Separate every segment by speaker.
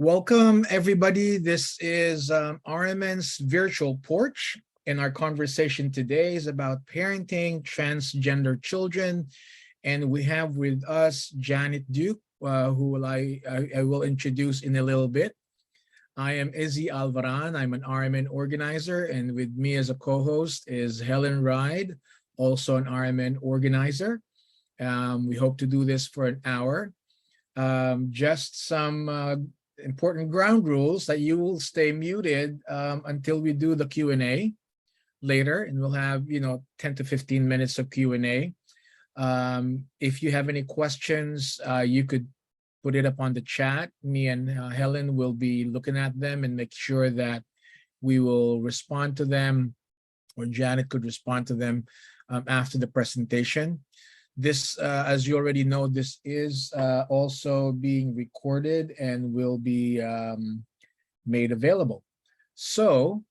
Speaker 1: Welcome, everybody. This is RMN's Virtual Porch, and our conversation today is about parenting transgender children. And we have with us Janet Duke, who I will introduce in a little bit. I am Izzy Alvaran. I'm an RMN organizer, and with me as a co-host is Helen Ride, also an RMN organizer. We hope to do this for an hour. Just some important ground rules that you will stay muted until we do the Q&A later, and we'll have 10 to 15 minutes of Q&A. If you have any questions, you could put it up on the chat. Me and Helen will be looking at them and make sure that we will respond to them, or Janet could respond to them after the presentation. This, as you already know, this is also being recorded and will be made available. So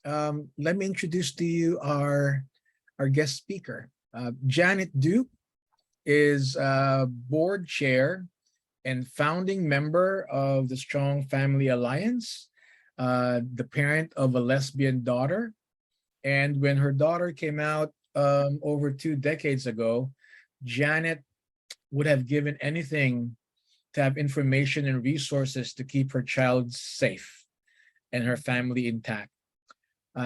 Speaker 1: let me introduce to you our guest speaker. Janet Duke is board chair and founding member of the Strong Family Alliance, the parent of a lesbian daughter. And when her daughter came out over 2 decades ago, Janet would have given anything to have information and resources to keep her child safe and her family intact.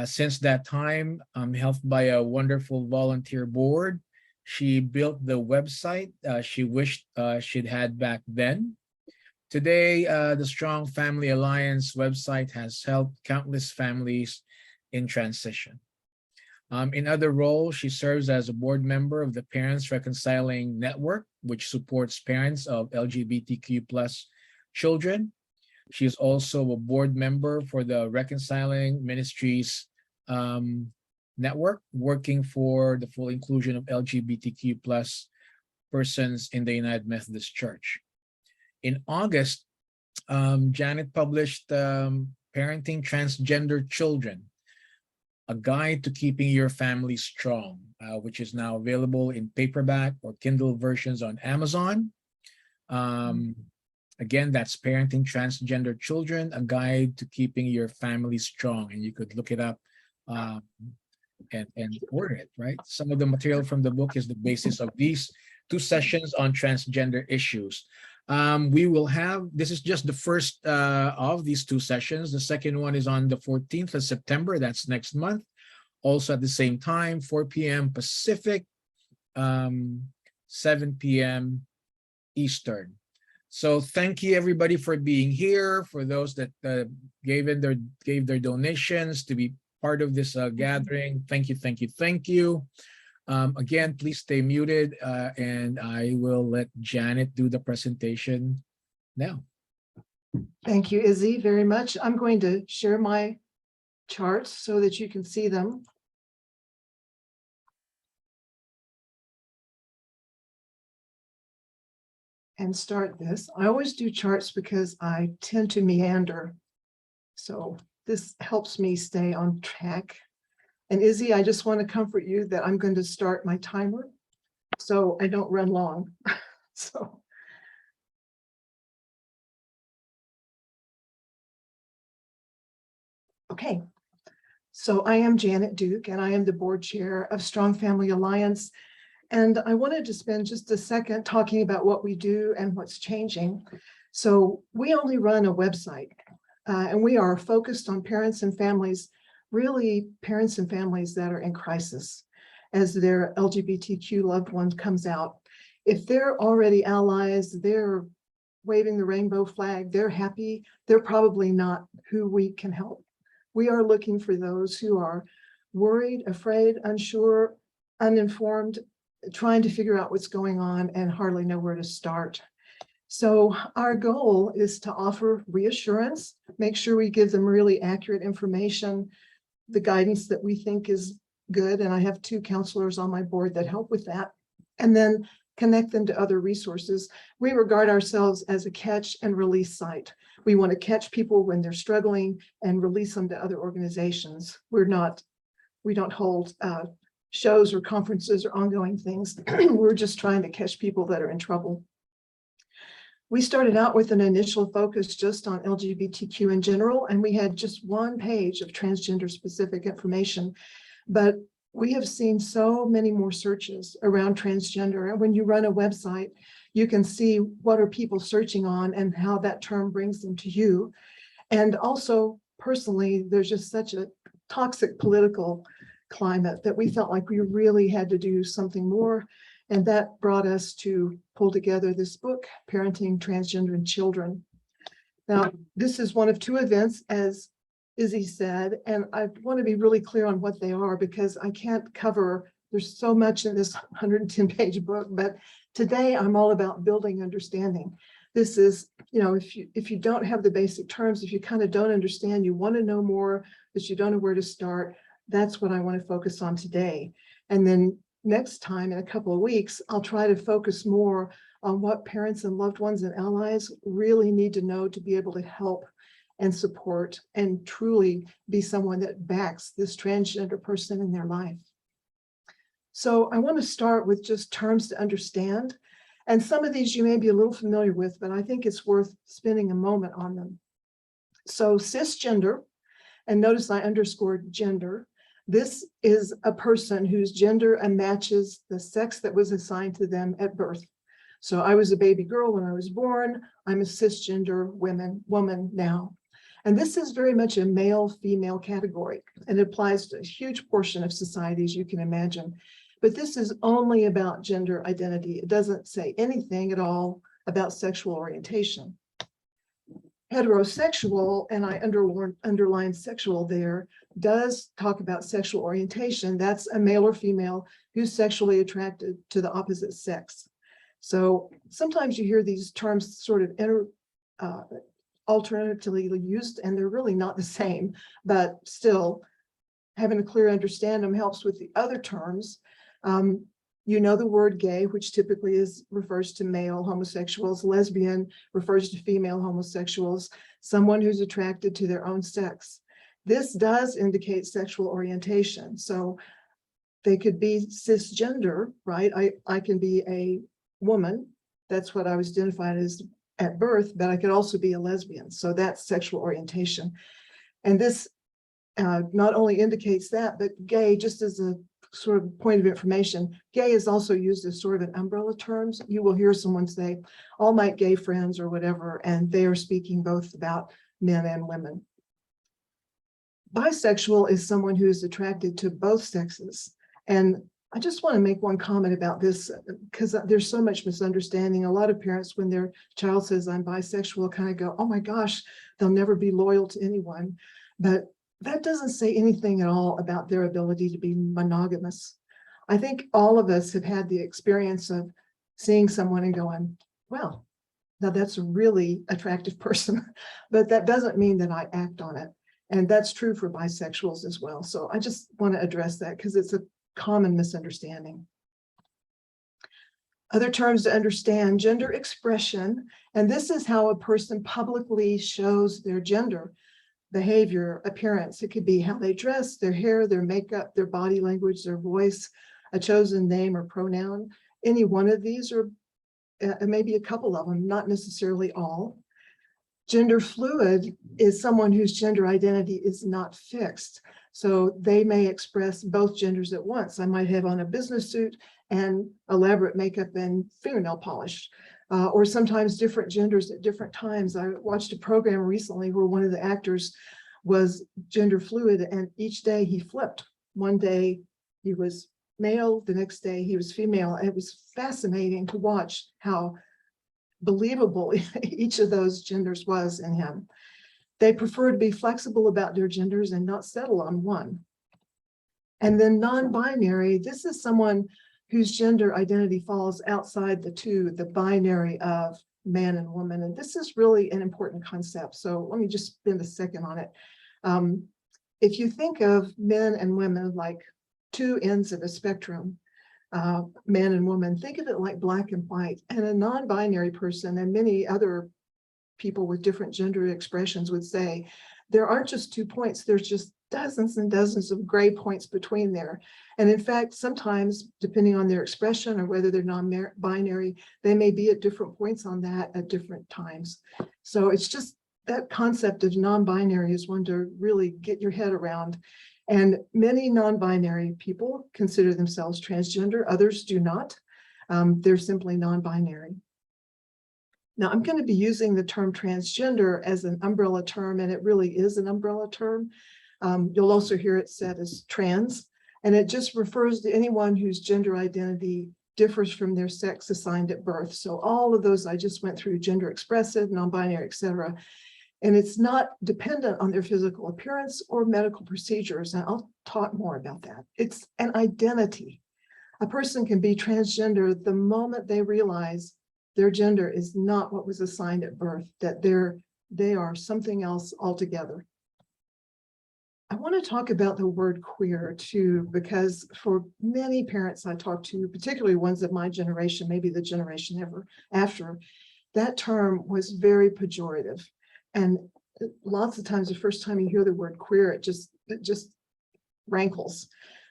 Speaker 1: Since that time, helped by a wonderful volunteer board, she built the website she wished she'd had back then. Today, the Strong Family Alliance website has helped countless families in transition. In other roles, she serves as a board member of the Parents Reconciling Network, which supports parents of LGBTQ+ children. She is also a board member for the Reconciling Ministries Network, working for the full inclusion of LGBTQ+ persons in the United Methodist Church. In August, Janet published Parenting Transgender Children, a guide to keeping your family strong, which is now available in paperback or Kindle versions on Amazon. Again, that's Parenting Transgender Children, a guide to keeping your family strong. And you could look it up and order it, right? Some of the material from the book is the basis of these 2 sessions on transgender issues. We will have, this is just the first of these 2 sessions. The second one is on the 14th of September, that's next month. Also at the same time, 4 p.m. Pacific, 7 p.m. Eastern. So thank you everybody for being here, for those that gave their donations to be part of this gathering. Thank you, thank you, thank you. Again, please stay muted, and I will let Janet do the presentation now.
Speaker 2: Thank you, Izzy, very much. I'm going to share my charts so that you can see them. And start this. I always do charts because I tend to meander. So this helps me stay on track. And Izzy, I just want to comfort you that I'm going to start my timer so I don't run long. So. Okay, so I am Janet Duke and I am the board chair of Strong Family Alliance. And I wanted to spend just a second talking about what we do and what's changing. So we only run a website and we are focused on parents and families, really parents and families that are in crisis as their LGBTQ loved one comes out. If they're already allies, they're waving the rainbow flag, they're happy, they're probably not who we can help. We are looking for those who are worried, afraid, unsure, uninformed, trying to figure out what's going on and hardly know where to start. So our goal is to offer reassurance, make sure we give them really accurate information, the guidance that we think is good. And I have 2 counselors on my board that help with that, and then connect them to other resources. We regard ourselves as a catch and release site. We want to catch people when they're struggling and release them to other organizations. We don't hold shows or conferences or ongoing things. We're just trying to catch people that are in trouble. We started out with an initial focus just on LGBTQ in general, and we had just one page of transgender specific information. But we have seen so many more searches around transgender. And when you run a website, you can see what are people searching on and how that term brings them to you. And also, personally, there's just such a toxic political climate that we felt like we really had to do something more. And that brought us to pull together this book, Parenting Transgender Children. Now, this is one of two events, as Izzy said, and I want to be really clear on what they are because I can't cover, there's so much in this 110-page book, but today I'm all about building understanding. This is, if you don't have the basic terms, if you kind of don't understand, you want to know more, but you don't know where to start, that's what I want to focus on today. And then next time in a couple of weeks, I'll try to focus more on what parents and loved ones and allies really need to know to be able to help and support and truly be someone that backs this transgender person in their life. So I want to start with just terms to understand. And some of these you may be a little familiar with, but I think it's worth spending a moment on them. So cisgender, and notice I underscored gender. This is a person whose gender matches the sex that was assigned to them at birth. So I was a baby girl when I was born. I'm a cisgender woman now. And this is very much a male-female category, and it applies to a huge portion of society, as you can imagine. But this is only about gender identity. It doesn't say anything at all about sexual orientation. Heterosexual, and I underline sexual there, does talk about sexual orientation. That's a male or female who's sexually attracted to the opposite sex. So sometimes you hear these terms sort of alternatively used, and they're really not the same, but still having a clear understanding helps with the other terms. The word gay, which typically refers to male homosexuals. Lesbian refers to female homosexuals, someone who's attracted to their own sex. This does indicate sexual orientation. So they could be cisgender, right? I can be a woman. That's what I was identified as at birth, but I could also be a lesbian. So that's sexual orientation. And this not only indicates that, but gay, just as a sort of point of information, gay is also used as sort of an umbrella term. You will hear someone say, all my gay friends or whatever, and they are speaking both about men and women. Bisexual is someone who is attracted to both sexes. And I just want to make one comment about this because there's so much misunderstanding. A lot of parents, when their child says I'm bisexual, kind of go, oh my gosh, they'll never be loyal to anyone. But that doesn't say anything at all about their ability to be monogamous. I think all of us have had the experience of seeing someone and going, well, now that's a really attractive person, but that doesn't mean that I act on it. And that's true for bisexuals as well. So I just want to address that because it's a common misunderstanding. Other terms to understand: gender expression. And this is how a person publicly shows their gender. Behavior, appearance. It could be how they dress, their hair, their makeup, their body language, their voice, a chosen name or pronoun. Any one of these, or maybe a couple of them, not necessarily all. Gender fluid is someone whose gender identity is not fixed. So they may express both genders at once. I might have on a business suit and elaborate makeup and fingernail polish. Or sometimes different genders at different times. I watched a program recently where one of the actors was gender fluid, and each day he flipped. One day he was male, the next day he was female. And it was fascinating to watch how believable each of those genders was in him. They prefer to be flexible about their genders and not settle on one. And then non-binary, this is someone whose gender identity falls outside the binary of man and woman. And this is really an important concept. So let me just spend a second on it. If you think of men and women like two ends of a spectrum, man and woman, think of it like black and white. And a non-binary person, and many other people with different gender expressions would say there aren't just 2 points, there's just dozens and dozens of gray points between there. And in fact, sometimes, depending on their expression or whether they're non-binary, they may be at different points on that at different times. So it's just that concept of non-binary is one to really get your head around. And many non-binary people consider themselves transgender, others do not. They're simply non-binary. Now, I'm going to be using the term transgender as an umbrella term, and it really is an umbrella term. You'll also hear it said as trans, and it just refers to anyone whose gender identity differs from their sex assigned at birth. So all of those I just went through, gender expressive, non-binary, etc. And it's not dependent on their physical appearance or medical procedures. And I'll talk more about that. It's an identity. A person can be transgender the moment they realize their gender is not what was assigned at birth, that they are something else altogether. I want to talk about the word queer too, because for many parents I talk to, particularly ones of my generation, maybe the generation ever after, that term was very pejorative. And lots of times the first time you hear the word queer, it just rankles.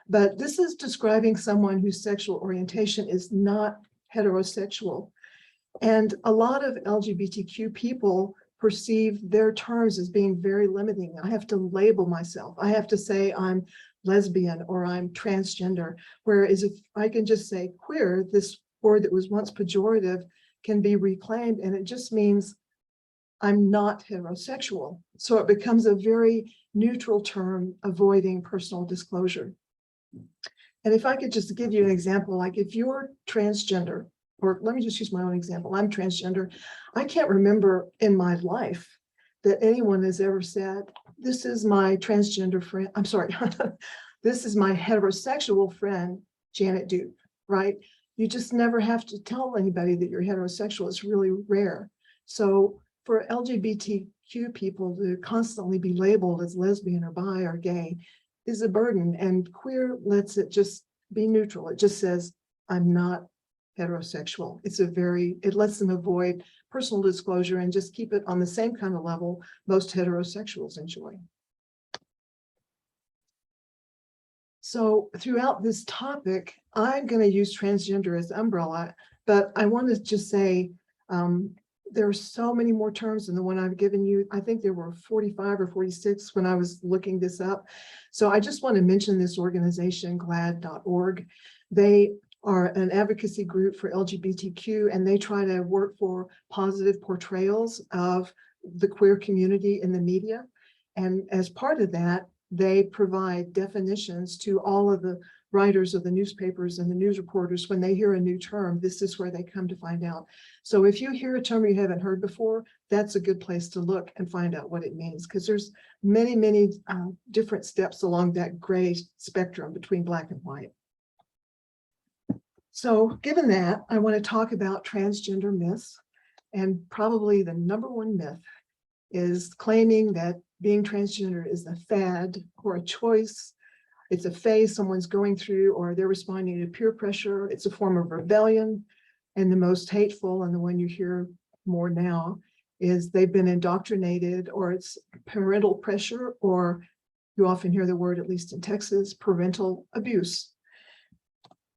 Speaker 2: But this is describing someone whose sexual orientation is not heterosexual. And a lot of LGBTQ people perceive their terms as being very limiting. I have to label myself. I have to say I'm lesbian or I'm transgender. Whereas if I can just say queer, this word that was once pejorative can be reclaimed, and it just means I'm not heterosexual. So it becomes a very neutral term, avoiding personal disclosure. And if I could just give you an example, like if you're transgender, or let me just use my own example, I'm transgender. I can't remember in my life that anyone has ever said, this is my transgender friend, I'm sorry, this is my heterosexual friend, Janet Duke, right? You just never have to tell anybody that you're heterosexual. It's really rare. So for LGBTQ people to constantly be labeled as lesbian or bi or gay is a burden, and queer lets it just be neutral. It just says, I'm not heterosexual. It lets them avoid personal disclosure and just keep it on the same kind of level most heterosexuals enjoy. So throughout this topic, I'm going to use transgender as umbrella, but I want to just say there are so many more terms than the one I've given you. I think there were 45 or 46 when I was looking this up. So I just want to mention this organization, glad.org. They are an advocacy group for LGBTQ, and they try to work for positive portrayals of the queer community in the media. And as part of that, they provide definitions to all of the writers of the newspapers and the news reporters. When they hear a new term, this is where they come to find out. So if you hear a term you haven't heard before, that's a good place to look and find out what it means, because there's many different steps along that gray spectrum between black and white. So given that, I want to talk about transgender myths, and probably the #1 myth is claiming that being transgender is a fad or a choice. It's a phase someone's going through, or they're responding to peer pressure. It's a form of rebellion. And the most hateful, and the one you hear more now, is they've been indoctrinated, or it's parental pressure, or you often hear the word, at least in Texas, parental abuse.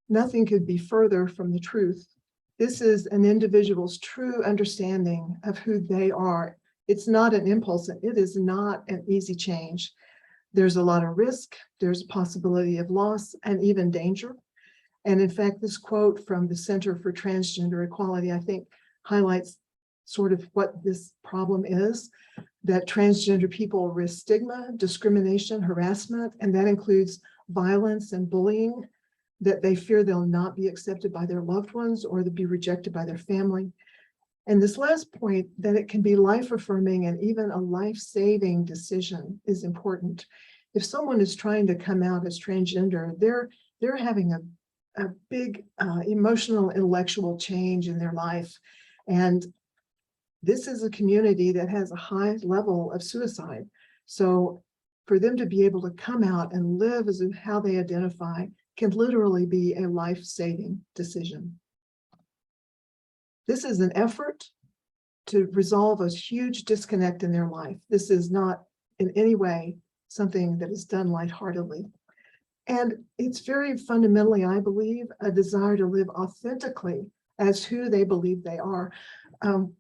Speaker 2: Nothing could be further from the truth. This is an individual's true understanding of who they are. It's not an impulse, and it is not an easy change. There's a lot of risk, there's a possibility of loss, and even danger. And in fact, this quote from the Center for Transgender Equality, I think, highlights sort of what this problem is, that transgender people risk stigma, discrimination, harassment, and that includes violence and bullying, that they fear they'll not be accepted by their loved ones or they'll be rejected by their family. And this last point, that it can be life-affirming and even a life-saving decision, is important. If someone is trying to come out as transgender, they're having a big emotional, intellectual change in their life. And this is a community that has a high level of suicide. So for them to be able to come out and live as how they identify can literally be a life-saving decision. This is an effort to resolve a huge disconnect in their life. This is not in any way something that is done lightheartedly. And it's very fundamentally, I believe, a desire to live authentically as who they believe they are.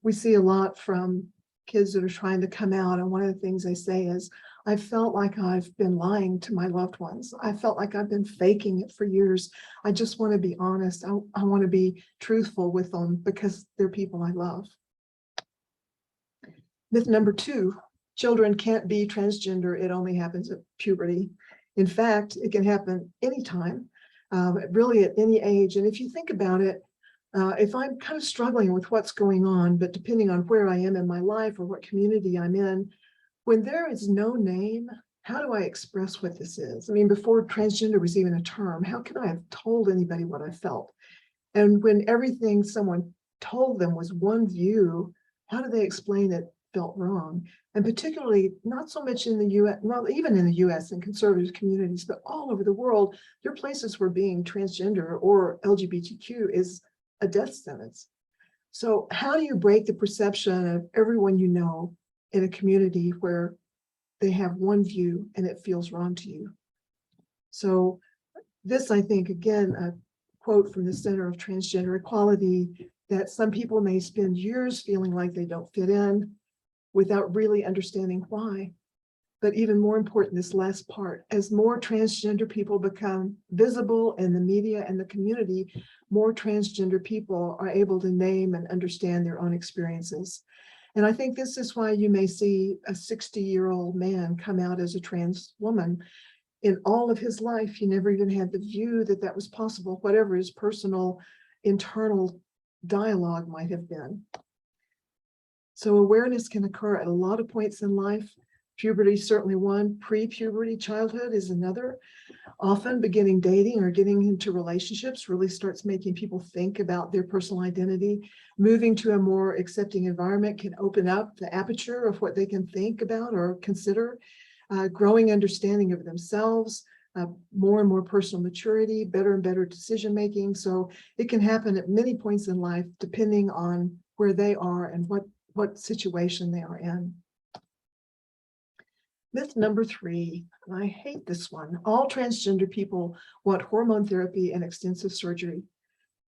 Speaker 2: We see a lot from kids that are trying to come out, and one of the things they say is, I felt like I've been lying to my loved ones. I felt like I've been faking it for years. I just want to be honest. I want to be truthful with them because they're people I love. Myth number 2, children can't be transgender. It only happens at puberty. In fact, it can happen anytime, really at any age. And if you think about it, if I'm kind of struggling with what's going on, but depending on where I am in my life or what community I'm in, when there is no name, how do I express what this is? I mean, before transgender was even a term, how could I have told anybody what I felt? And when everything someone told them was one view, how do they explain it felt wrong? And particularly, not so much in the US, well, even in the US and conservative communities, but all over the world, there are places where being transgender or LGBTQ is a death sentence. So how do you break the perception of everyone you know in a community where they have one view and it feels wrong to you? So this, I think, again, a quote from the Center of Transgender Equality, that some people may spend years feeling like they don't fit in without really understanding why. But even more important, this last part, as more transgender people become visible in the media and the community, more transgender people are able to name and understand their own experiences. And I think this is why you may see a 60-year-old man come out as a trans woman. In all of his life, he never even had the view that that was possible, whatever his personal internal dialogue might have been. So awareness can occur at a lot of points in life. Puberty is certainly one. Pre-puberty childhood is another. Often beginning dating or getting into relationships really starts making people think about their personal identity. Moving to a more accepting environment can open up the aperture of what they can think about or consider. Growing understanding of themselves, more and more personal maturity, better and better decision making. So it can happen at many points in life, depending on where they are and what situation they are in. Myth number 3, and I hate this one. All transgender people want hormone therapy and extensive surgery.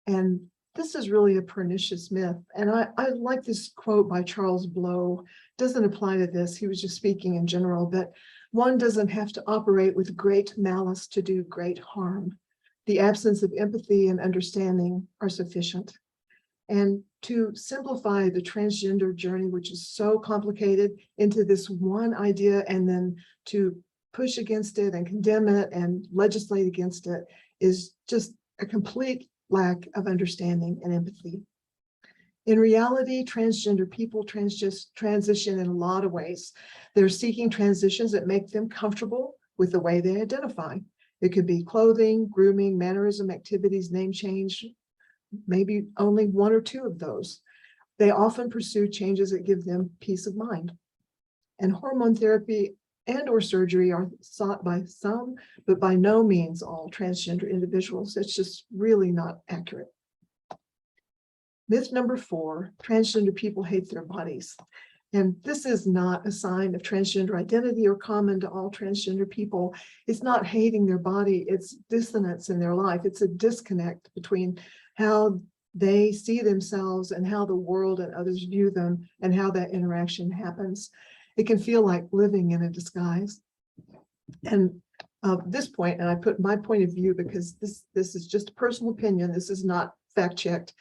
Speaker 2: And this is really a pernicious myth. And I like this quote by Charles Blow. Doesn't apply to this. He was just speaking in general, but one doesn't have to operate with great malice to do great harm. The absence of empathy and understanding are sufficient. And to simplify the transgender journey, which is so complicated, into this one idea, and then to push against it and condemn it and legislate against it, is just a complete lack of understanding and empathy. In reality, transgender people transition in a lot of ways. They're seeking transitions that make them comfortable with the way they identify. It could be clothing, grooming, mannerism, activities, name change, maybe only 1 or 2 of those. They often pursue changes that give them peace of mind. And hormone therapy and or surgery are sought by some, but by no means all transgender individuals. It's just really not accurate. Myth number 4, transgender people hate their bodies. And this is not a sign of transgender identity or common to all transgender people. It's not hating their body, it's dissonance in their life. It's a disconnect between how they see themselves and how the world and others view them and how that interaction happens. It can feel like living in a disguise. And this point, and I put my point of view because this is just a personal opinion, this is not fact checked.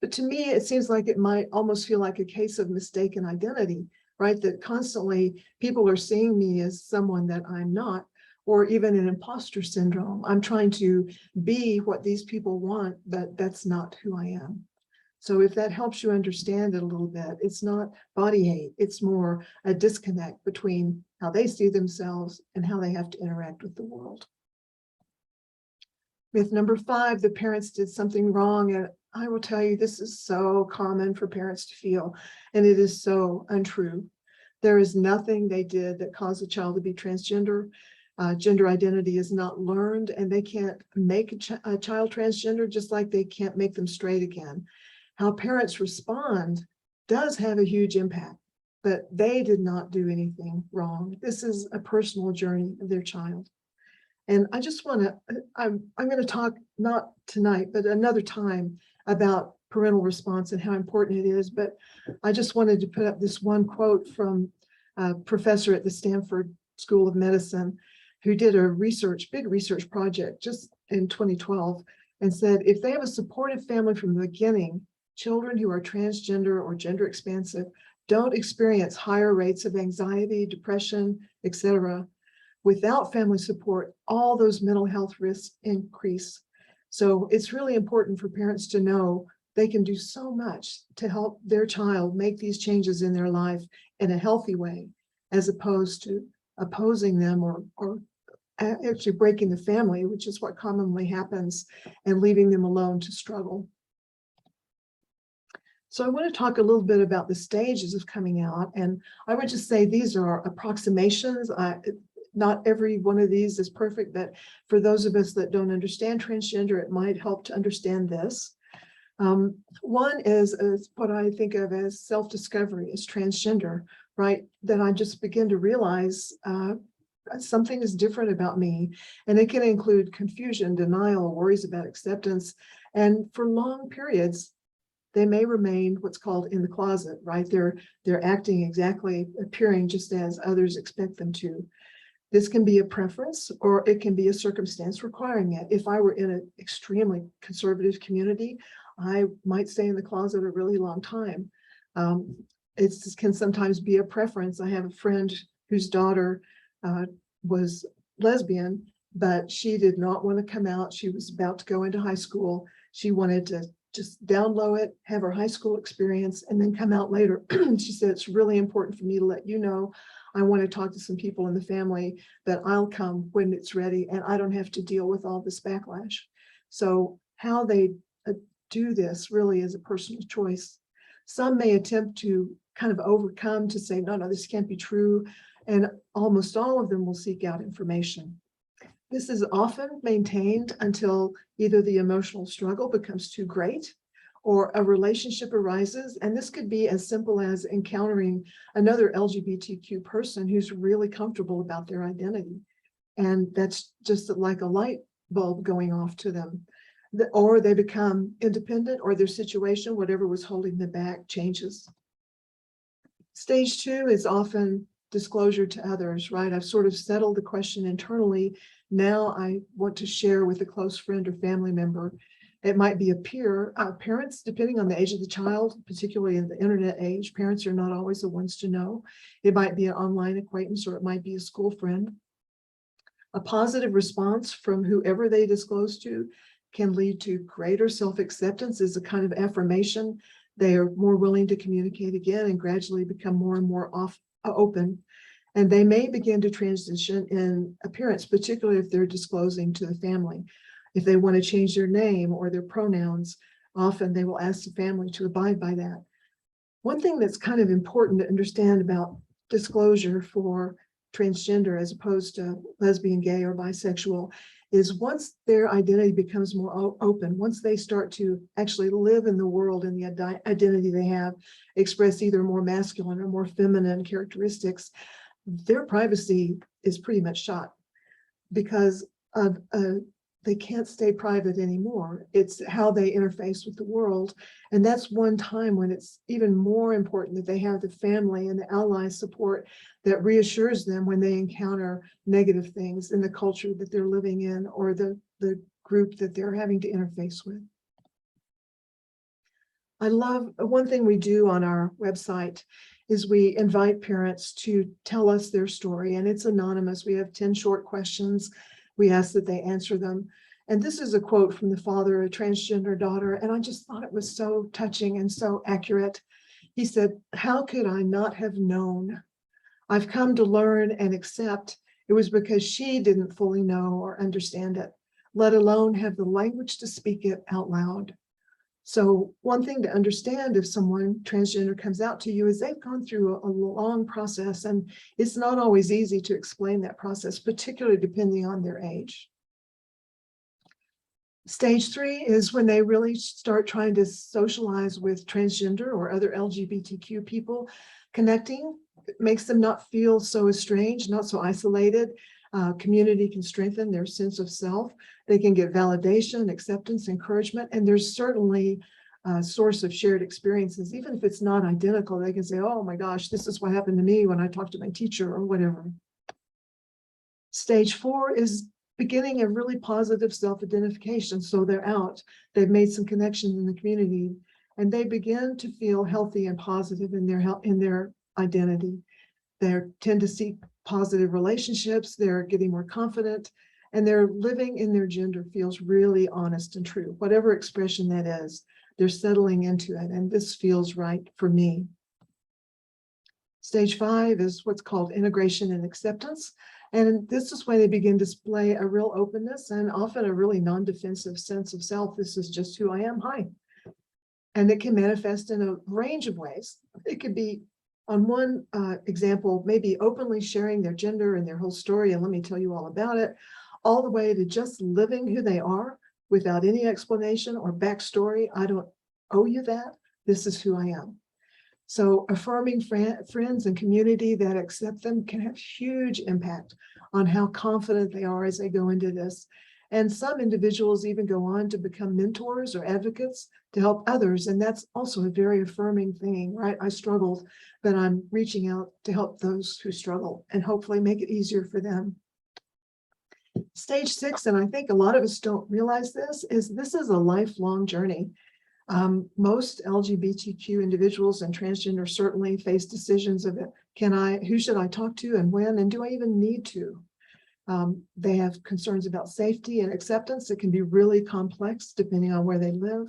Speaker 2: But to me, it seems like it might almost feel like a case of mistaken identity, right? That constantly people are seeing me as someone that I'm not, or even an imposter syndrome. I'm trying to be what these people want, but that's not who I am. So if that helps you understand it a little bit, it's not body hate, it's more a disconnect between how they see themselves and how they have to interact with the world. Myth number 5, the parents did something wrong. And I will tell you, this is so common for parents to feel, and it is so untrue. There is nothing they did that caused a child to be transgender. Gender identity is not learned, and they can't make a child transgender, just like they can't make them straight again. How parents respond does have a huge impact. but they did not do anything wrong. This is a personal journey of their child. And I just want to, I'm going to talk not tonight, but another time about parental response and how important it is. But I just wanted to put up this one quote from a professor at the Stanford School of Medicine who did a big research project just in 2012 and said, if they have a supportive family from the beginning, children who are transgender or gender expansive don't experience higher rates of anxiety, depression, etc. Without family support, all those mental health risks increase. So it's really important for parents to know they can do so much to help their child make these changes in their life in a healthy way, as opposed to opposing them or actually breaking the family, which is what commonly happens, and leaving them alone to struggle. So I want to talk a little bit about the stages of coming out. And I would just say these are approximations. Not every one of these is perfect, but for those of us that don't understand transgender, it might help to understand this. One is what I think of as self-discovery as transgender, right? That I just begin to realize something is different about me. And it can include confusion, denial, worries about acceptance. And for long periods, they may remain what's called in the closet, right? They're acting exactly, appearing just as others expect them to. This can be a preference or it can be a circumstance requiring it. If I were in an extremely conservative community, I might stay in the closet a really long time. It can sometimes be a preference. I have a friend whose daughter was lesbian, but she did not want to come out. She was about to go into high school. She wanted to just down low it, have her high school experience, and then come out later. She said, it's really important for me to let you know. I want to talk to some people in the family, but I'll come when it's ready and I don't have to deal with all this backlash. So how they do this really is a personal choice. Some may attempt to kind of overcome to say, no, this can't be true. And almost all of them will seek out information. This is often maintained until either the emotional struggle becomes too great or a relationship arises. And this could be as simple as encountering another LGBTQ person who's really comfortable about their identity. And that's just like a light bulb going off to them. Or they become independent, or their situation, whatever was holding them back, changes. Stage 2 is often disclosure to others, right? I've sort of settled the question internally. Now I want to share with a close friend or family member. It might be a peer, parents, depending on the age of the child, particularly in the internet age, parents are not always the ones to know. It might be an online acquaintance or it might be a school friend. A positive response from whoever they disclose to can lead to greater self-acceptance as a kind of affirmation. They are more willing to communicate again and gradually become more and more open. And they may begin to transition in appearance, particularly if they're disclosing to the family. If they want to change their name or their pronouns, often they will ask the family to abide by that. One thing that's kind of important to understand about disclosure for transgender as opposed to lesbian, gay, or bisexual is once their identity becomes more open, once they start to actually live in the world and the identity they have, express either more masculine or more feminine characteristics, their privacy is pretty much shot because they can't stay private anymore. It's how they interface with the world. And that's one time when it's even more important that they have the family and the ally support that reassures them when they encounter negative things in the culture that they're living in or the group that they're having to interface with. I love one thing we do on our website is we invite parents to tell us their story, and it's anonymous. We have 10 short questions. We ask that they answer them. And this is a quote from the father of a transgender daughter, and I just thought it was so touching and so accurate. He said, "How could I not have known? I've come to learn and accept it was because she didn't fully know or understand it, let alone have the language to speak it out loud." So one thing to understand if someone transgender comes out to you is they've gone through a long process, and it's not always easy to explain that process, particularly depending on their age. Stage 3 is when they really start trying to socialize with transgender or other LGBTQ people. Connecting makes them not feel so estranged, not so isolated. Community can strengthen their sense of self. They can get validation, acceptance, encouragement, and there's certainly a source of shared experiences. Even if it's not identical, they can say, oh my gosh, this is what happened to me when I talked to my teacher or whatever. Stage 4 is beginning a really positive self-identification. So they're out, they've made some connections in the community, and they begin to feel healthy and positive in their identity. They tend to seek positive relationships, they're getting more confident, and they're living in their gender feels really honest and true. Whatever expression that is, they're settling into it, and this feels right for me. Stage 5 is what's called integration and acceptance. And this is when they begin to display a real openness and often a really non-defensive sense of self. This is just who I am. Hi. And it can manifest in a range of ways. It could be, on one example, maybe openly sharing their gender and their whole story, and let me tell you all about it, all the way to just living who they are without any explanation or backstory. I don't owe you that. This is who I am. So affirming friends and community that accept them can have huge impact on how confident they are as they go into this. And some individuals even go on to become mentors or advocates to help others. And that's also a very affirming thing, right? I struggled, but I'm reaching out to help those who struggle and hopefully make it easier for them. Stage 6, and I think a lot of us don't realize this is a lifelong journey. Most LGBTQ individuals and transgender certainly face decisions of who should I talk to and when, and do I even need to? They have concerns about safety and acceptance. It can be really complex depending on where they live.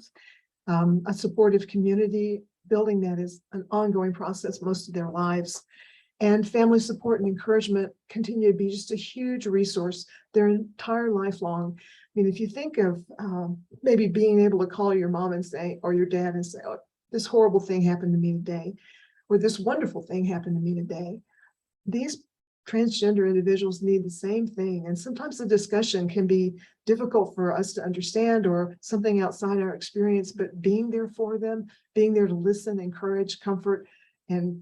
Speaker 2: A supportive community, building that is an ongoing process most of their lives. And family support and encouragement continue to be just a huge resource their entire life long. I mean, if you think of maybe being able to call your mom and say, or your dad and say, oh, this horrible thing happened to me today, or this wonderful thing happened to me today. These transgender individuals need the same thing. And sometimes the discussion can be difficult for us to understand or something outside our experience, but being there for them, being there to listen, encourage, comfort, and,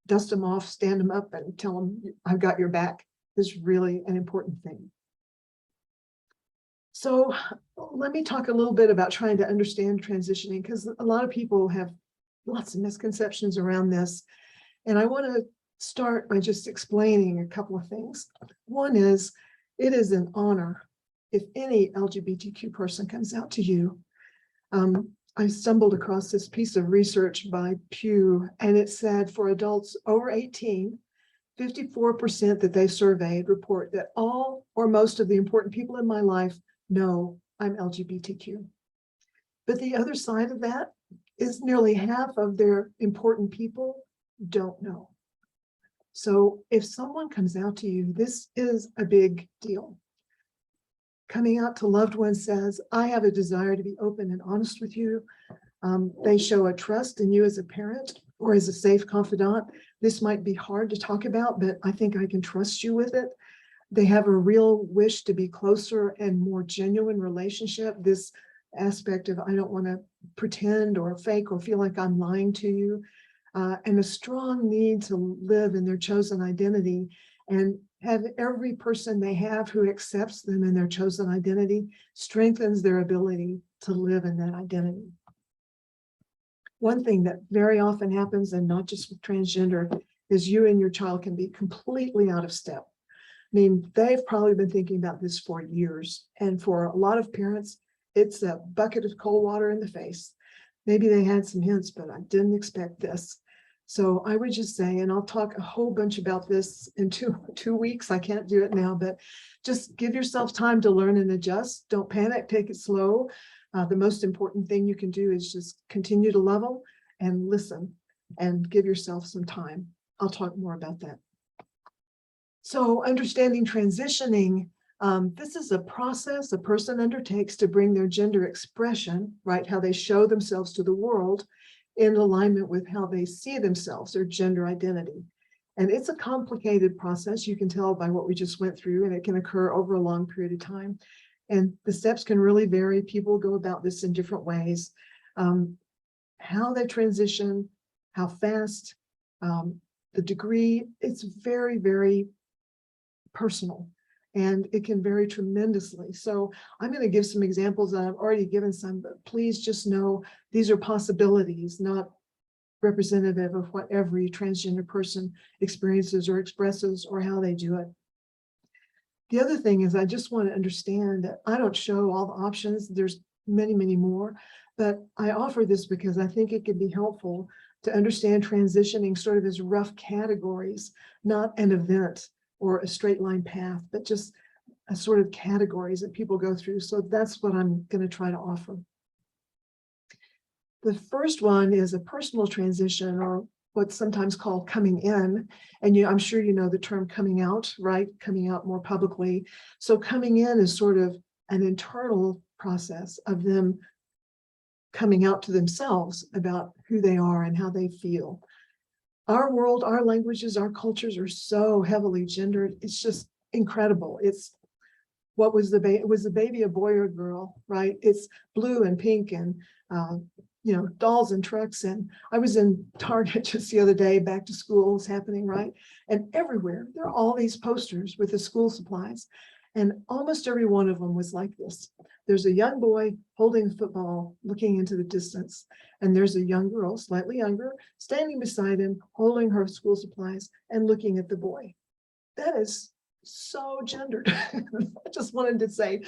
Speaker 2: dust them off, stand them up and tell them, I've got your back, is really an important thing. So let me talk a little bit about trying to understand transitioning, because a lot of people have lots of misconceptions around this. And I want to start by just explaining a couple of things. One is, it is an honor if any LGBTQ person comes out to you. I stumbled across this piece of research by Pew, and it said for adults over 18, 54% that they surveyed report that all or most of the important people in my life know I'm LGBTQ. But the other side of that is nearly half of their important people don't know. So if someone comes out to you, this is a big deal. Coming out to loved ones says, I have a desire to be open and honest with you. They show a trust in you as a parent or as a safe confidant. This might be hard to talk about, but I think I can trust you with it. They have a real wish to be closer and more genuine relationship. This aspect of, I don't want to pretend or fake or feel like I'm lying to you. And a strong need to live in their chosen identity and have every person they have who accepts them in their chosen identity strengthens their ability to live in that identity. One thing that very often happens, and not just with transgender, is you and your child can be completely out of step. I mean, they've probably been thinking about this for years. And for a lot of parents, it's a bucket of cold water in the face. Maybe they had some hints, but I didn't expect this. So I would just say, and I'll talk a whole bunch about this in two weeks. I can't do it now, but just give yourself time to learn and adjust. Don't panic, take it slow. The most important thing you can do is just continue to love them and listen and give yourself some time. I'll talk more about that. So understanding transitioning, this is a process a person undertakes to bring their gender expression, right, how they show themselves to the world, in alignment with how they see themselves, their gender identity. And it's a complicated process, you can tell by what we just went through, and it can occur over a long period of time. And the steps can really vary. People go about this in different ways. How they transition, how fast, the degree, it's very, very personal, and it can vary tremendously. So I'm going to give some examples, and I've already given some, but please just know these are possibilities, not representative of what every transgender person experiences or expresses or how they do it. The other thing is, I just want to understand that I don't show all the options. There's many, many more, but I offer this because I think it can be helpful to understand transitioning sort of as rough categories, not an event or a straight line path, but just a sort of categories that people go through. So that's what I'm going to try to offer. The first one is a personal transition, or what's sometimes called coming in. And I'm sure you know the term coming out, right? Coming out more publicly. So coming in is sort of an internal process of them coming out to themselves about who they are and how they feel. Our world, our languages, our cultures are so heavily gendered. It's just incredible. It's what was the baby? Was the baby a boy or a girl, right? It's blue and pink and dolls and trucks. And I was in Target just the other day, back to school is happening, right? And everywhere there are all these posters with the school supplies, and almost every one of them was like this. There's a young boy holding a football, looking into the distance, and there's a young girl, slightly younger, standing beside him, holding her school supplies and looking at the boy. That is so gendered. I just wanted to say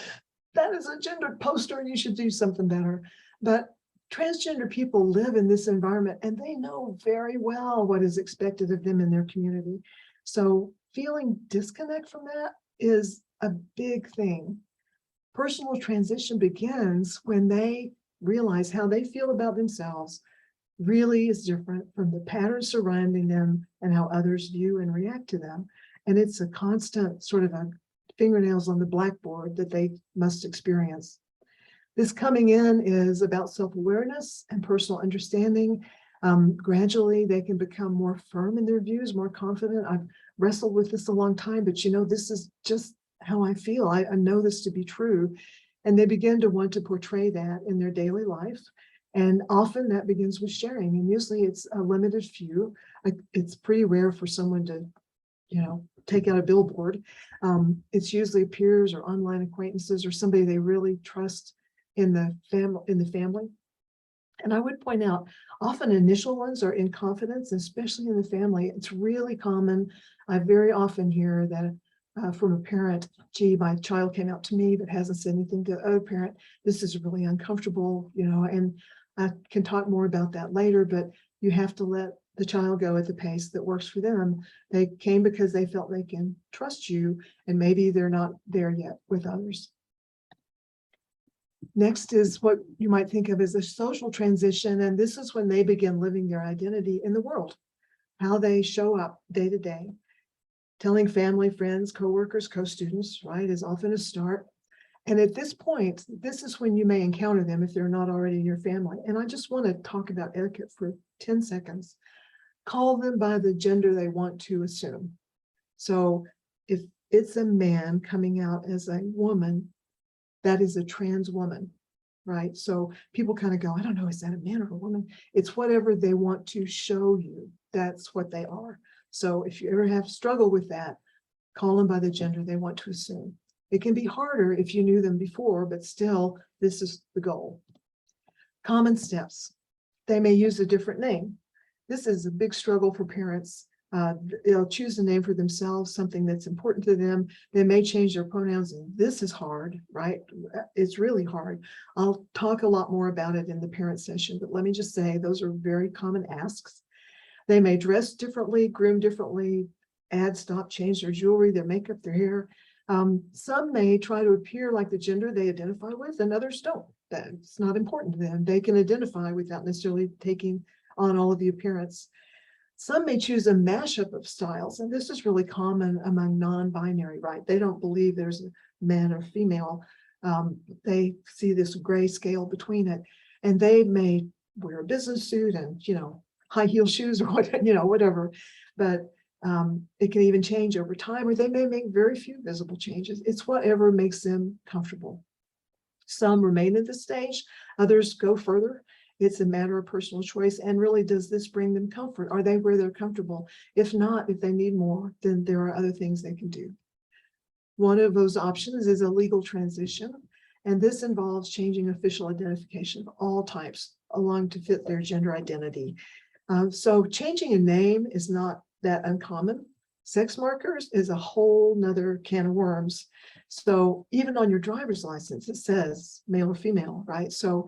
Speaker 2: that is a gendered poster and you should do something better. But transgender people live in this environment and they know very well what is expected of them in their community. So feeling disconnect from that is a big thing. Personal transition begins when they realize how they feel about themselves really is different from the patterns surrounding them and how others view and react to them. And it's a constant sort of a fingernails on the blackboard that they must experience. This coming in is about self-awareness and personal understanding. Gradually, they can become more firm in their views, more confident. I've wrestled with this a long time, but this is just how I feel. I know this to be true. And they begin to want to portray that in their daily life. And often that begins with sharing. And usually it's a limited few. It's pretty rare for someone to, take out a billboard. It's usually peers or online acquaintances or somebody they really trust in the family. And I would point out, often initial ones are in confidence, especially in the family. It's really common. I very often hear that from a parent, gee, my child came out to me but hasn't said anything to the other parent. This is really uncomfortable, and I can talk more about that later, but you have to let the child go at the pace that works for them. They came because they felt they can trust you, and maybe they're not there yet with others. Next is what you might think of as a social transition, and this is when they begin living their identity in the world, how they show up day to day. Telling family, friends, coworkers, co-students, right, is often a start. And at this point, this is when you may encounter them if they're not already in your family. And I just want to talk about etiquette for 10 seconds. Call them by the gender they want to assume. So if it's a man coming out as a woman, that is a trans woman, right? So people kind of go, I don't know, is that a man or a woman? It's whatever they want to show you. That's what they are. So if you ever have struggle with that, call them by the gender they want to assume. It can be harder if you knew them before, but still, this is the goal. Common steps. They may use a different name. This is a big struggle for parents. They'll choose a name for themselves, something that's important to them. They may change their pronouns, and this is hard, right? It's really hard. I'll talk a lot more about it in the parent session, but let me just say those are very common asks. They may dress differently, groom differently, add, stop, change their jewelry, their makeup, their hair. Some may try to appear like the gender they identify with, and others don't. That's not important to them. They can identify without necessarily taking on all of the appearance. Some may choose a mashup of styles, and this is really common among non-binary, right? They don't believe there's a man or female. They see this gray scale between it, and they may wear a business suit and, high heel shoes or whatever, but it can even change over time, or they may make very few visible changes. It's whatever makes them comfortable. Some remain at this stage, others go further. It's a matter of personal choice. And really, does this bring them comfort? Are they where they're comfortable? If not, if they need more, then there are other things they can do. One of those options is a legal transition. And this involves changing official identification of all types along to fit their gender identity. So changing a name is not that uncommon. Sex markers is a whole nother can of worms. So even on your driver's license, it says male or female, right? So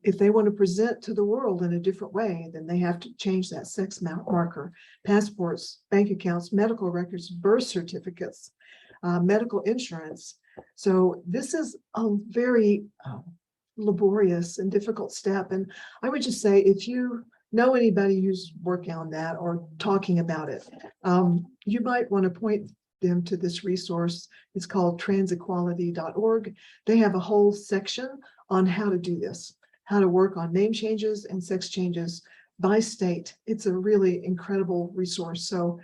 Speaker 2: if they want to present to the world in a different way, then they have to change that sex marker. Passports, bank accounts, medical records, birth certificates, medical insurance. So this is a very laborious and difficult step. And I would just say, if you know anybody who's working on that or talking about it, you might want to point them to this resource. It's called transequality.org. They have a whole section on how to do this, how to work on name changes and sex changes by state. It's a really incredible resource. So,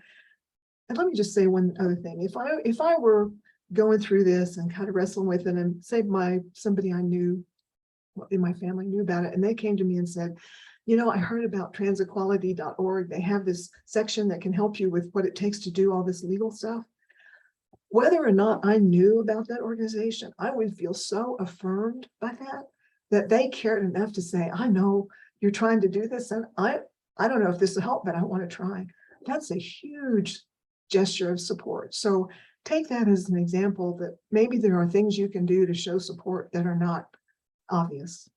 Speaker 2: and let me just say one other thing. If I were going through this and kind of wrestling with it, and say somebody I knew in my family knew about it, and they came to me and said, you know, I heard about transequality.org. They have this section that can help you with what it takes to do all this legal stuff. Whether or not I knew about that organization, I would feel so affirmed by that they cared enough to say, I know you're trying to do this, and I don't know if this will help, but I want to try. That's a huge gesture of support. So take that as an example that maybe there are things you can do to show support that are not obvious.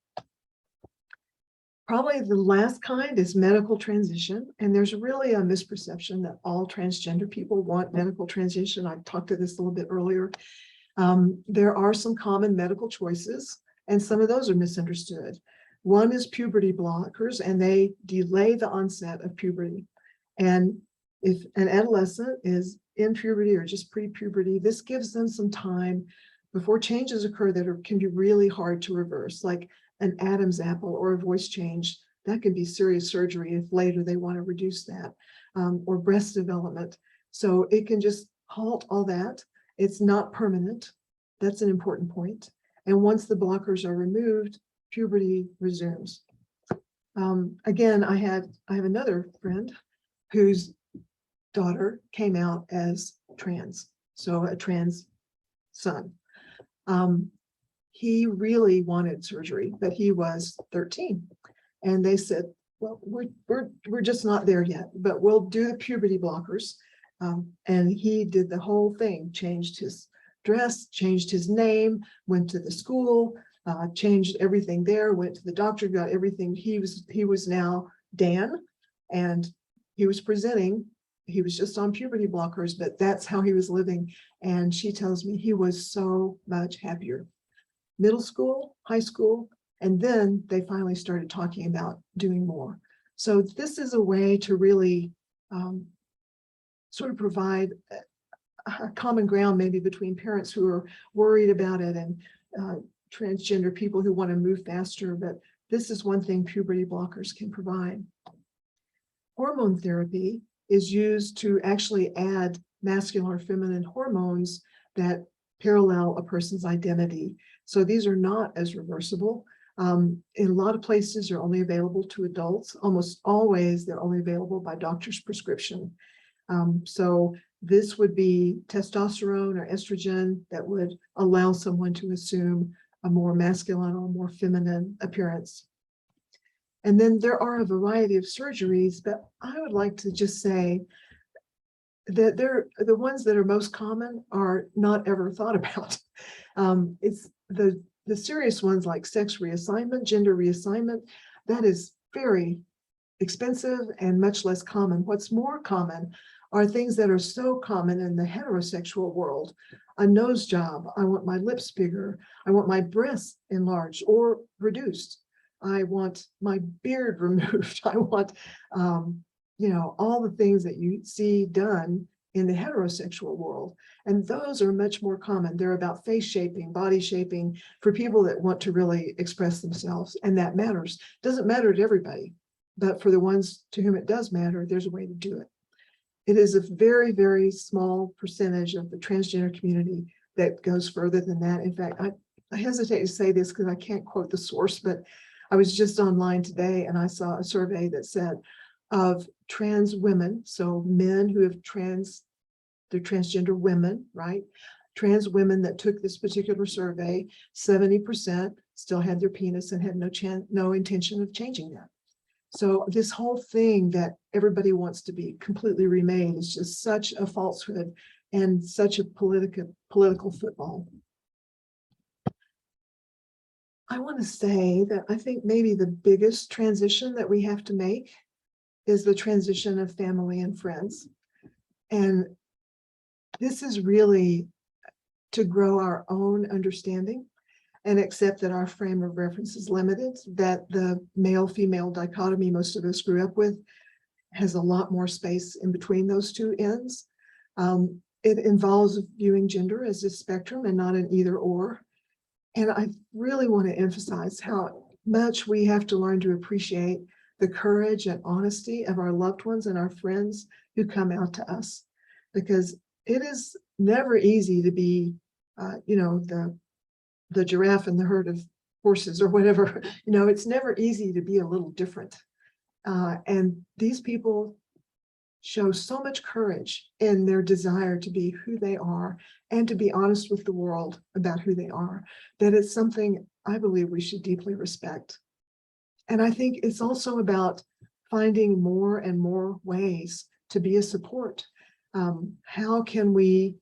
Speaker 2: Probably the last kind is medical transition. And there's really a misperception that all transgender people want medical transition. I talked to this a little bit earlier. There are some common medical choices, and some of those are misunderstood. One is puberty blockers, and they delay the onset of puberty. And if an adolescent is in puberty or just pre-puberty, this gives them some time before changes occur that can be really hard to reverse, like an Adam's apple or a voice change. That can be serious surgery if later they want to reduce that, or breast development. So it can just halt all that. It's not permanent. That's an important point. And once the blockers are removed, puberty resumes. Again, I have another friend whose daughter came out as trans, so a trans son. He really wanted surgery, but he was 13. And they said, well, we're just not there yet, but we'll do the puberty blockers. And he did the whole thing, changed his dress, changed his name, went to the school, changed everything there, went to the doctor, got everything. He was now Dan, and he was presenting. He was just on puberty blockers, but that's how he was living. And she tells me he was so much happier. Middle school, high school, and then they finally started talking about doing more. So this is a way to really sort of provide a common ground maybe between parents who are worried about it and transgender people who want to move faster, but this is one thing puberty blockers can provide. Hormone therapy is used to actually add masculine or feminine hormones that parallel a person's identity. So these are not as reversible. In a lot of places, they're only available to adults. Almost always, they're only available by doctor's prescription. So this would be testosterone or estrogen that would allow someone to assume a more masculine or more feminine appearance. And then there are a variety of surgeries, but I would like to just say that the ones that are most common are not ever thought about. It's the serious ones like sex reassignment, gender reassignment, that is very expensive and much less common. What's more common are things that are so common in the heterosexual world. A nose job, I want my lips bigger, I want my breasts enlarged or reduced, I want my beard removed, I want all the things that you see done in the heterosexual world. And those are much more common. They're about face shaping, body shaping for people that want to really express themselves. And that matters. Doesn't matter to everybody, but for the ones to whom it does matter, there's a way to do it. It is a very, very small percentage of the transgender community that goes further than that. In fact, I hesitate to say this because I can't quote the source, but I was just online today and I saw a survey that said of trans women, so men who have they're transgender women, right? Trans women that took this particular survey, 70% still had their penis and had no intention of changing that. So this whole thing that everybody wants to be completely remade is just such a falsehood and such a political football. I want to say that I think maybe the biggest transition that we have to make is the transition of family and friends. And this is really to grow our own understanding and accept that our frame of reference is limited, that the male-female dichotomy most of us grew up with has a lot more space in between those two ends. It involves viewing gender as a spectrum and not an either or. And I really want to emphasize how much we have to learn to appreciate the courage and honesty of our loved ones and our friends who come out to us, because it is never easy to be, the giraffe in the herd of horses or whatever. It's never easy to be a little different. And these people show so much courage in their desire to be who they are and to be honest with the world about who they are, that it's something I believe we should deeply respect. And I think it's also about finding more and more ways to be a support. How can we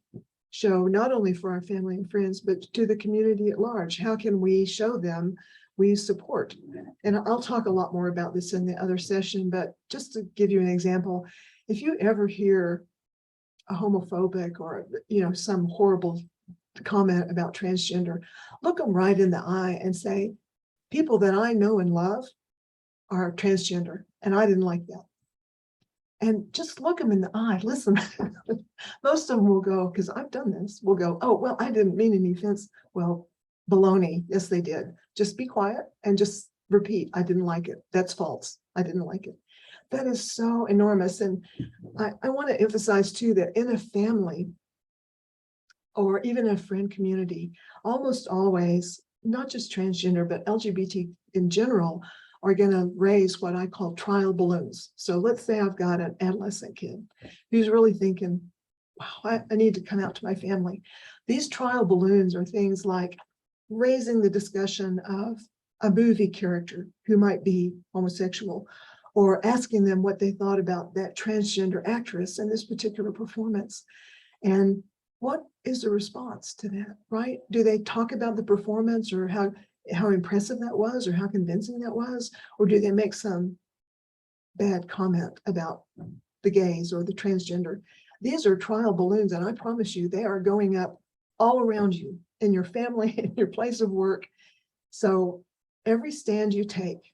Speaker 2: show, not only for our family and friends, but to the community at large, how can we show them we support? And I'll talk a lot more about this in the other session, but just to give you an example, if you ever hear a homophobic or some horrible comment about transgender, look them right in the eye and say, people that I know and love are transgender, and I didn't like that. And just look them in the eye, listen. Most of them will go, because I've done this, will go, oh, well, I didn't mean any offense. Well, baloney, yes, they did. Just be quiet and just repeat, I didn't like it. That's false. I didn't like it. That is so enormous. And I want to emphasize too, that in a family or even a friend community, almost always, not just transgender, but LGBT in general, are going to raise what I call trial balloons. So let's say I've got an adolescent kid who's really thinking, wow, I need to come out to my family. These trial balloons are things like raising the discussion of a movie character who might be homosexual, or asking them what they thought about that transgender actress in this particular performance. And what is the response to that, right? Do they talk about the performance or how impressive that was or how convincing that was? Or do they make some bad comment about the gays or the transgender? These are trial balloons, and I promise you, they are going up all around you, in your family, in your place of work. So every stand you take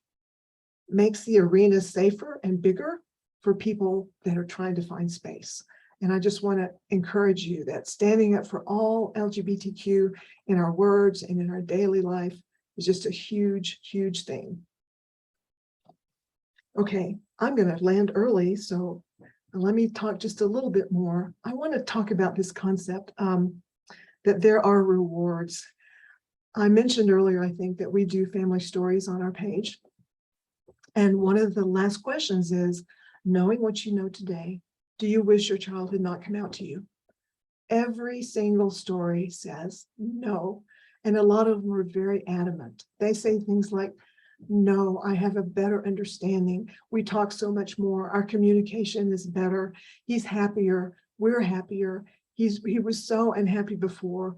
Speaker 2: makes the arena safer and bigger for people that are trying to find space. And I just want to encourage you that standing up for all LGBTQ in our words and in our daily life is just a huge, huge thing. Okay, I'm going to land early, so let me talk just a little bit more. I want to talk about this concept that there are rewards. I mentioned earlier, I think, that we do family stories on our page. And one of the last questions is, knowing what you know today, do you wish your child had not come out to you? Every single story says no. And a lot of them are very adamant. They say things like, no, I have a better understanding. We talk so much more. Our communication is better. He's happier. We're happier. He was so unhappy before.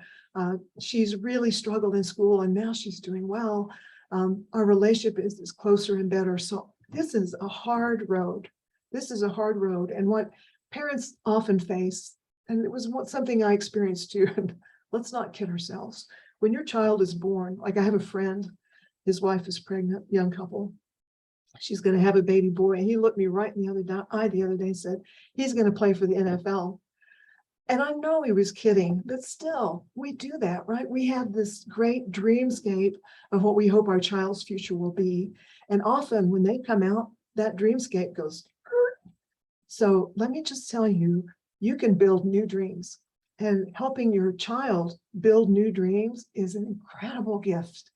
Speaker 2: She's really struggled in school and now she's doing well. Our relationship is closer and better. So this is a hard road. This is a hard road. And what parents often face, and it was something I experienced too, and let's not kid ourselves. When your child is born, like I have a friend, his wife is pregnant, young couple. She's going to have a baby boy. And he looked me right in the eye the other day and said, he's going to play for the NFL. And I know he was kidding, but still, we do that, right? We have this great dreamscape of what we hope our child's future will be. And often when they come out, that dreamscape goes, so let me just tell you, you can build new dreams. And helping your child build new dreams is an incredible gift.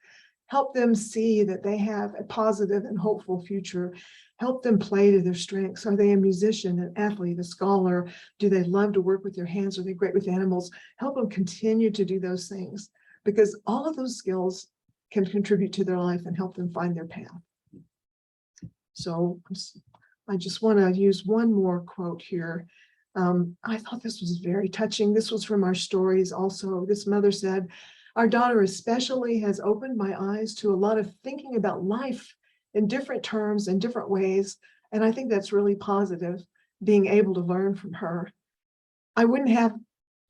Speaker 2: Help them see that they have a positive and hopeful future. Help them play to their strengths. Are they a musician, an athlete, a scholar? Do they love to work with their hands? Are they great with animals? Help them continue to do those things, because all of those skills can contribute to their life and help them find their path. So I just want to use one more quote here. I thought this was very touching. This was from our stories also. This mother said, "Our daughter especially has opened my eyes to a lot of thinking about life in different terms and different ways." And I think that's really positive, being able to learn from her. I wouldn't have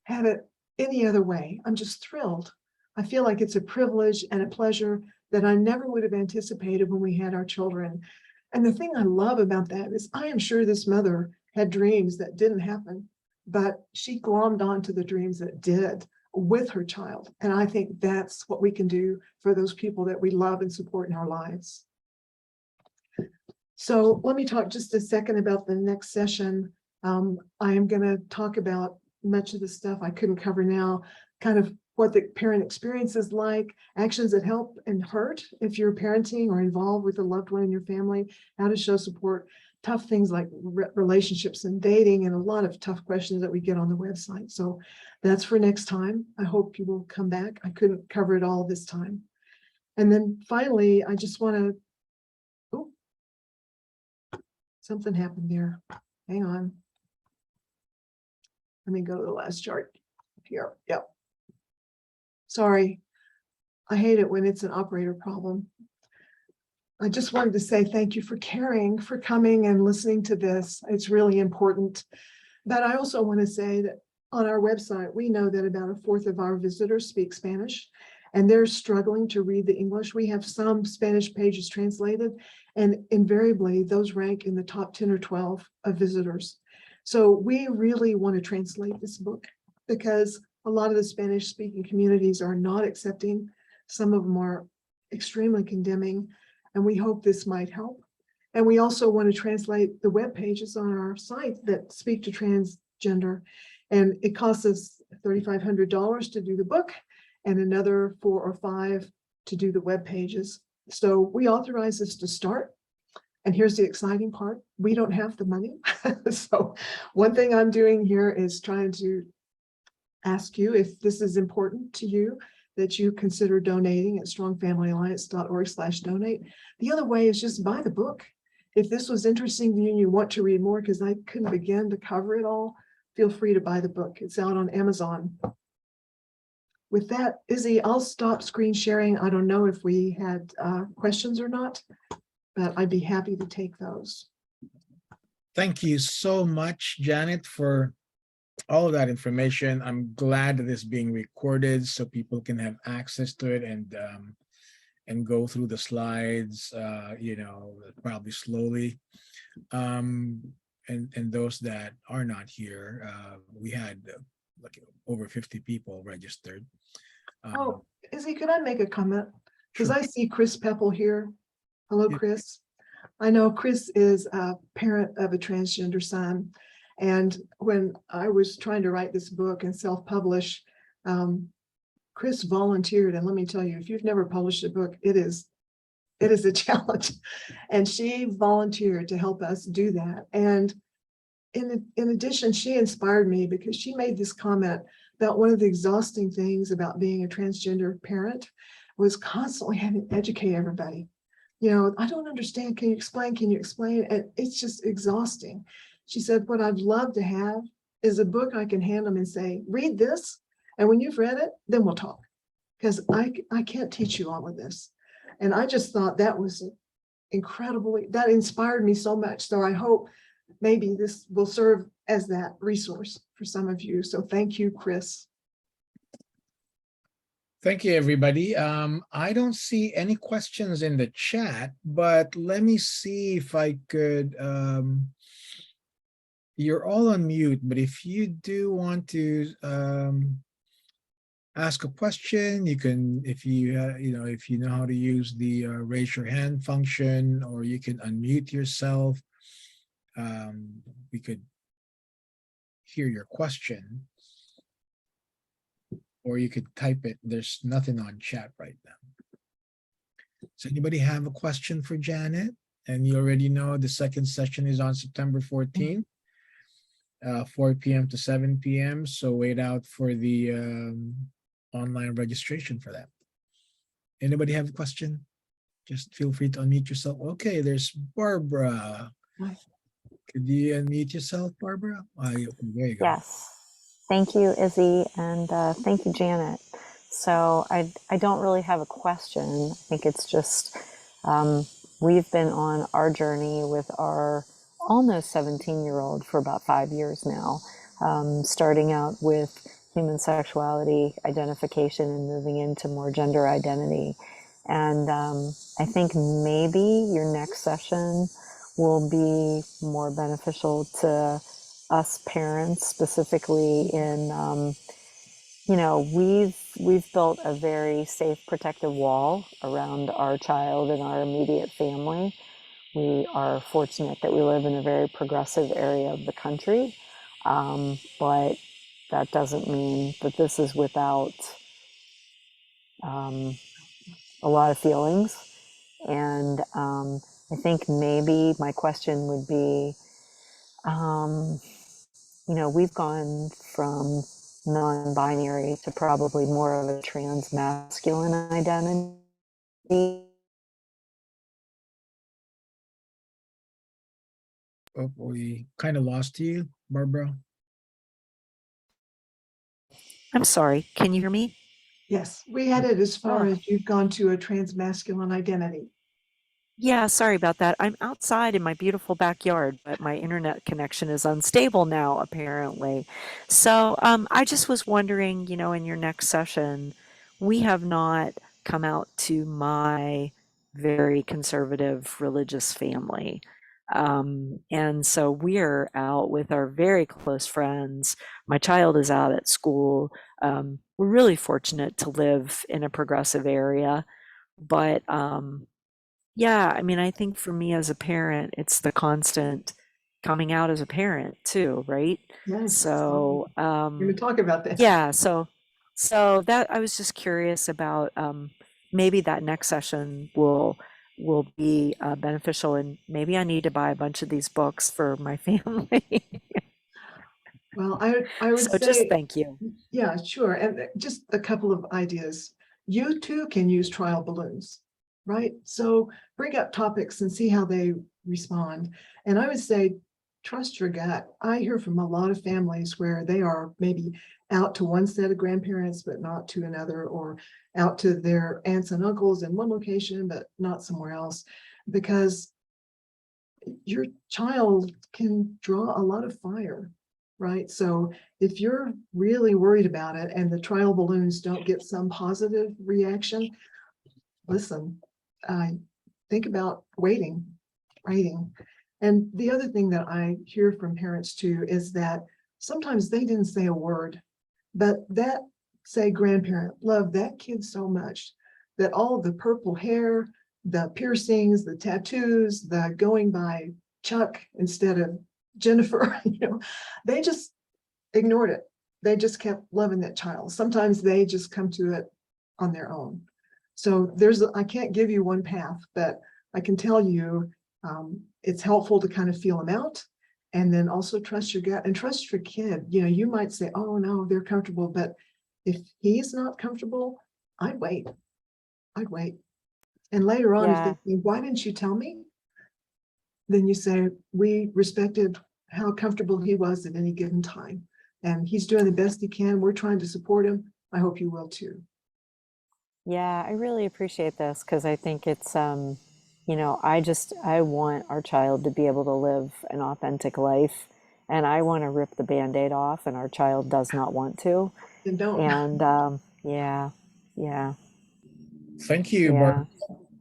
Speaker 2: had it any other way. I'm just thrilled. I feel like it's a privilege and a pleasure that I never would have anticipated when we had our children. And the thing I love about that is I am sure this mother had dreams that didn't happen, but she glommed onto the dreams that did with her child. And I think that's what we can do for those people that we love and support in our lives. So let me talk just a second about the next session. I am going to talk about much of the stuff I couldn't cover now, kind of what the parent experience is like, actions that help and hurt if you're parenting or involved with a loved one in your family, how to show support, tough things like relationships and dating, and a lot of tough questions that we get on the website. So that's for next time. I hope you will come back. I couldn't cover it all this time. And then finally, I just want to, oh, something happened there. Hang on. Let me go to the last chart here. Yep. Sorry. I hate it when it's an operator problem. I just wanted to say thank you for caring, for coming and listening to this. It's really important. But I also want to say that on our website, we know that about 1/4 of our visitors speak Spanish, and they're struggling to read the English. We have some Spanish pages translated, and invariably those rank in the top 10 or 12 of visitors. So we really want to translate this book, because a lot of the Spanish speaking communities are not accepting. Some of them are extremely condemning, and we hope this might help. And we also want to translate the web pages on our site that speak to transgender. And it costs us $3,500 to do the book and another $4 or $5 to do the web pages. So we authorize this to start. And here's the exciting part. We don't have the money. So one thing I'm doing here is trying to ask you, if this is important to you, that you consider donating at strongfamilyalliance.org/donate. The other way is just buy the book. If this was interesting to you and you want to read more, because I couldn't begin to cover it all, feel free to buy the book. It's out on Amazon. With that, Izzy, I'll stop screen sharing. I don't know if we had questions or not, but I'd be happy to take those.
Speaker 1: Thank you so much, Janet, for all of that information. I'm glad that this is being recorded so people can have access to it and go through the slides, probably slowly. And those that are not here, we had like over 50 people registered.
Speaker 2: Oh, Izzy, could I make a comment? Because
Speaker 1: Sure.
Speaker 2: I see Chris Peppel here. Hello, Chris. I know Chris is a parent of a transgender son. And when I was trying to write this book and self-publish, Chris volunteered. And let me tell you, if you've never published a book, it is a challenge. And she volunteered to help us do that. And in addition, she inspired me because she made this comment about one of the exhausting things about being a transgender parent was constantly having to educate everybody. I don't understand. Can you explain? Can you explain? And it's just exhausting. She said, what I'd love to have is a book I can hand them and say, read this. And when you've read it, then we'll talk. Because I can't teach you all of this. And I just thought that was incredibly, that inspired me so much. So I hope maybe this will serve as that resource for some of you. So thank you, Chris.
Speaker 1: Thank you, everybody. I don't see any questions in the chat, but let me see if I could. You're all on mute, but if you do want to ask a question, you can, if you know how to use the raise your hand function, or you can unmute yourself. We could hear your question. or you could type it. There's nothing on chat right now. Does anybody have a question for Janet? And you already know the second session is on September 14th, 4 p.m. to 7 p.m. So wait out for the online registration for that. Anybody have a question? Just feel free to unmute yourself. Okay, there's Barbara.
Speaker 2: Hi.
Speaker 1: Could you unmute yourself, Barbara? There you go.
Speaker 3: Yes. Thank you, Izzy, and thank you, Janet. So I don't really have a question. I think it's just we've been on our journey with our almost 17-year-old for about 5 years now, starting out with human sexuality identification and moving into more gender identity. And I think maybe your next session will be more beneficial to us parents, specifically in, we've built a very safe, protective wall around our child and our immediate family. We are fortunate that we live in a very progressive area of the country, but that doesn't mean that this is without a lot of feelings. And I think maybe my question would be, we've gone from non-binary to probably more of a trans-masculine identity.
Speaker 1: Oh, we kind of lost you, Barbara.
Speaker 3: I'm sorry, can you hear me?
Speaker 2: Yes, we had it as far
Speaker 3: Oh.
Speaker 2: as you've gone to a transmasculine identity.
Speaker 3: Yeah, sorry about that. I'm outside in my beautiful backyard, but my internet connection is unstable now, apparently. So I just was wondering, in your next session, we have not come out to my very conservative religious family. And so we're out with our very close friends. My child is out at school. We're really fortunate to live in a progressive area, but yeah, I mean, I think for me as a parent, it's the constant coming out as a parent too, right?
Speaker 2: Yes.
Speaker 3: So,
Speaker 2: We're going to talk about that.
Speaker 3: yeah, so that I was just curious about maybe that next session will be beneficial, and maybe I need to buy a bunch of these books for my family.
Speaker 2: Well, I would
Speaker 3: So just
Speaker 2: say,
Speaker 3: thank you.
Speaker 2: yeah, sure. And just a couple of ideas. You too can use trial balloons, right? So bring up topics and see how they respond. And I would say, trust your gut. I hear from a lot of families where they are maybe out to one set of grandparents, but not to another, or out to their aunts and uncles in one location, but not somewhere else, because your child can draw a lot of fire, right? So if you're really worried about it and the trial balloons don't get some positive reaction, listen, think about waiting. And the other thing that I hear from parents too is that sometimes they didn't say a word, but that, say, grandparent loved that kid so much that all the purple hair, the piercings, the tattoos, the going by Chuck instead of Jennifer, they just ignored it. They just kept loving that child. Sometimes they just come to it on their own. So I can't give you one path, but I can tell you it's helpful to kind of feel them out, and then also trust your gut and trust your kid. You might say, oh no, they're comfortable, but if he's not comfortable, I'd wait. And later on, if they
Speaker 3: Yeah.
Speaker 2: say, why didn't you tell me? Then you say, we respected how comfortable he was at any given time. And he's doing the best he can. We're trying to support him. I hope you will too.
Speaker 3: Yeah, I really appreciate this because I think it's, I want our child to be able to live an authentic life, and I want to rip the Band-Aid off, and our child does not want to.
Speaker 2: And don't.
Speaker 3: And yeah.
Speaker 1: Thank you, Barbara.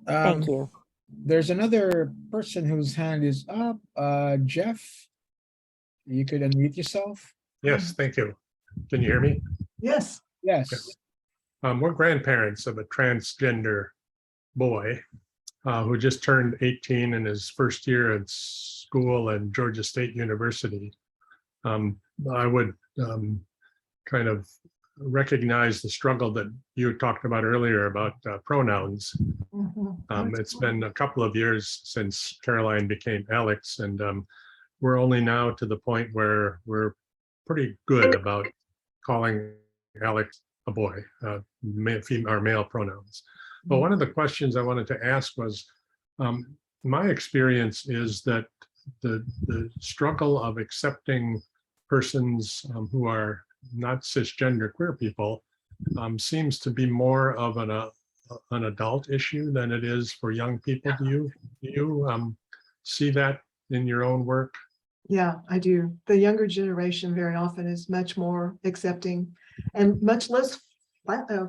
Speaker 3: Thank you.
Speaker 1: There's another person whose hand is up. Jeff, you could unmute yourself.
Speaker 4: Yes, thank you. Can you hear me?
Speaker 2: Yes.
Speaker 1: Yes.
Speaker 4: We're grandparents of a transgender boy who just turned 18 in his first year at school at Georgia State University. I would kind of recognize the struggle that you talked about earlier about pronouns. It's been a couple of years since Caroline became Alex, and we're only now to the point where we're pretty good about calling Alex a boy, our male pronouns. But one of the questions I wanted to ask was, my experience is that the struggle of accepting persons who are not cisgender queer people seems to be more of an adult issue than it is for young people. Do you see that in your own work?
Speaker 2: Yeah, I do. The younger generation very often is much more accepting and much less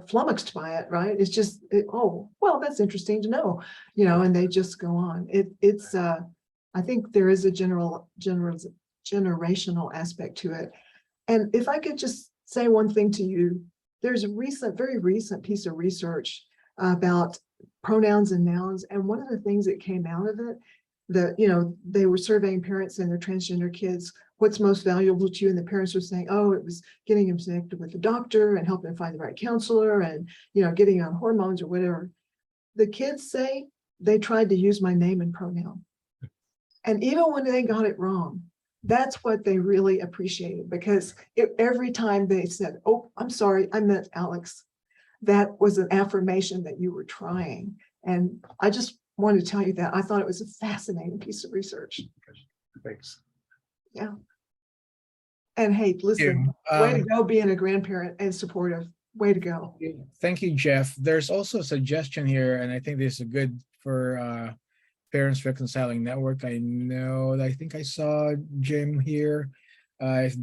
Speaker 2: flummoxed by it, right? It's just, oh, well, that's interesting to know, and they just go on. I think there is a generational aspect to it. And if I could just say one thing to you, there's a very recent piece of research about pronouns and nouns. And one of the things that came out of it, they were surveying parents and their transgender kids, what's most valuable to you? And the parents were saying, oh, it was getting them connected with the doctor and helping them find the right counselor and, getting on hormones or whatever. The kids say they tried to use my name and pronoun. And even when they got it wrong, that's what they really appreciated, because every time they said, oh, I'm sorry, I meant Alex, that was an affirmation that you were trying. And I just wanted to tell you that. I thought it was a fascinating piece of research.
Speaker 4: Thanks.
Speaker 2: Yeah. And hey, listen, way to go being a grandparent and supportive. Way to go.
Speaker 1: Thank you, Jeff. There's also a suggestion here, and I think this is good for Parents Reconciling Network. I think I saw Jim here. If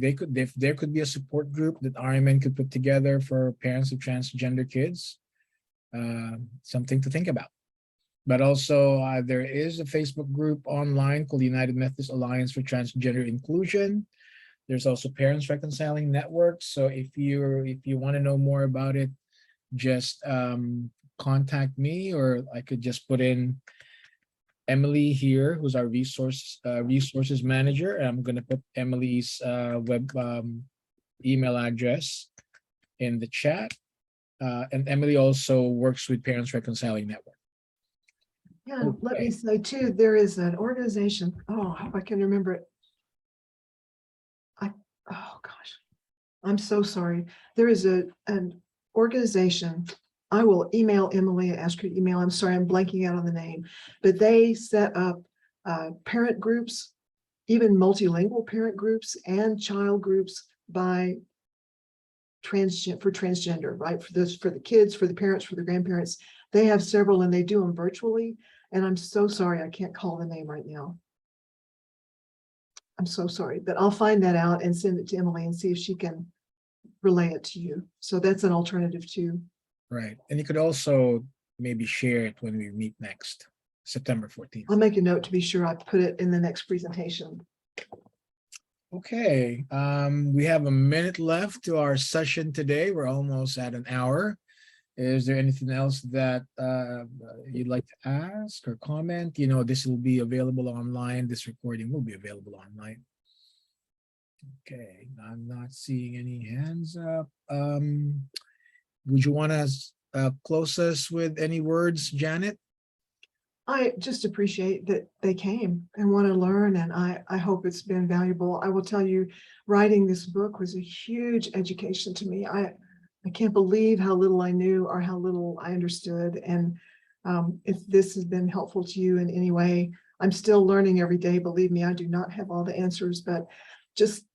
Speaker 1: there could be a support group that RMN could put together for parents of transgender kids, something to think about. But also there is a Facebook group online called the United Methodist Alliance for Transgender Inclusion. There's also Parents Reconciling Network. So if you want to know more about it, just contact me, or I could just put in Emily here, who's our resources manager. And I'm going to put Emily's email address in the chat. And Emily also works with Parents Reconciling Network.
Speaker 2: Yeah, okay. Let me say too, there is an organization. Oh, I hope I can remember it. Oh gosh, I'm so sorry. There is an organization. I will email Emily and ask her to email. I'm sorry, I'm blanking out on the name, but they set up parent groups, even multilingual parent groups and child groups for transgender, right? For the kids, for the parents, for the grandparents. They have several and they do them virtually. And I'm so sorry, I can't call the name right now. I'm so sorry, but I'll find that out and send it to Emily and see if she can relay it to you. So that's an alternative too.
Speaker 1: Right. And you could also maybe share it when we meet next, September 14th.
Speaker 2: I'll make a note to be sure I put it in the next presentation.
Speaker 1: Okay. We have a minute left to our session today. We're almost at an hour. Is there anything else that you'd like to ask or comment? This will be available online. This recording will be available online. Okay, I'm not seeing any hands up. Would you want to close us with any words, Janet?
Speaker 2: I just appreciate that they came and want to learn, and I hope it's been valuable. I will tell you, writing this book was a huge education to me. I can't believe how little I knew or how little I understood. And if this has been helpful to you in any way, I'm still learning every day. Believe me, I do not have all the answers, but just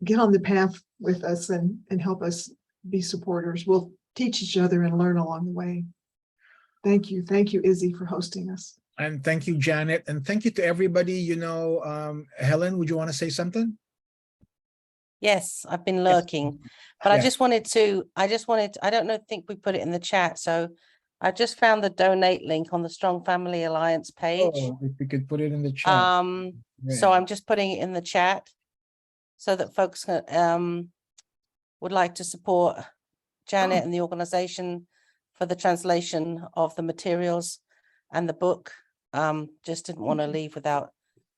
Speaker 2: get on the path with us and help us be supporters. We'll teach each other and learn along the way. Thank you. Thank you, Izzy, for hosting us.
Speaker 1: And thank you, Janet. And thank you to everybody. Helen, would you want to say something?
Speaker 5: Yes, I've been lurking, but
Speaker 1: Yeah.
Speaker 5: I don't think we put it in the chat. So I just found the donate link on the Strong Family Alliance page.
Speaker 1: Oh, if we could put it in the chat.
Speaker 5: So I'm just putting it in the chat so that folks would like to support Janet and the organization for the translation of the materials and the book. Just didn't want to leave without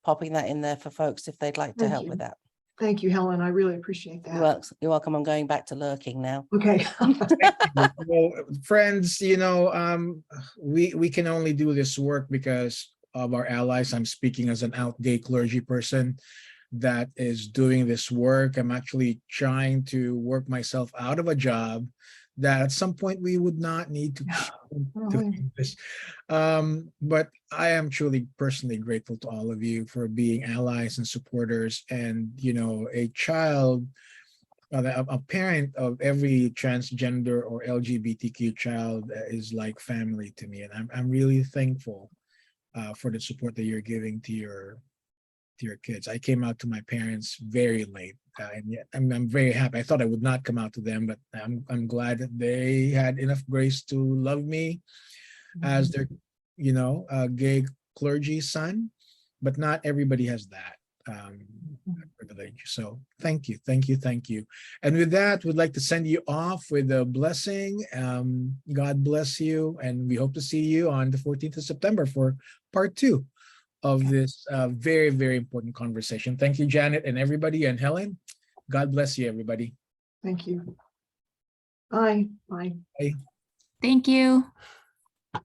Speaker 5: popping that in there for folks if they'd like to help with that.
Speaker 2: Thank you, Helen. I really appreciate that.
Speaker 5: You're welcome. I'm going back to lurking now.
Speaker 2: Okay.
Speaker 1: Well, friends, we can only do this work because of our allies. I'm speaking as an out-day clergy person that is doing this work. I'm actually trying to work myself out of a job that at some point we would not need to do this. But I am truly personally grateful to all of you for being allies and supporters. And, a child, a parent of every transgender or LGBTQ child is like family to me. And I'm really thankful for the support that you're giving to your kids. I came out to my parents very late, and yet I'm very happy. I thought I would not come out to them, but I'm glad that they had enough grace to love me as their, gay clergy son. But not everybody has that privilege. So thank you. And with that, we'd like to send you off with a blessing. God bless you, and we hope to see you on the 14th of September for part 2 of this very, very important conversation. Thank you, Janet, and everybody, and Helen. God bless you, everybody.
Speaker 2: Thank you. Bye. Bye.
Speaker 1: Bye.
Speaker 6: Thank you.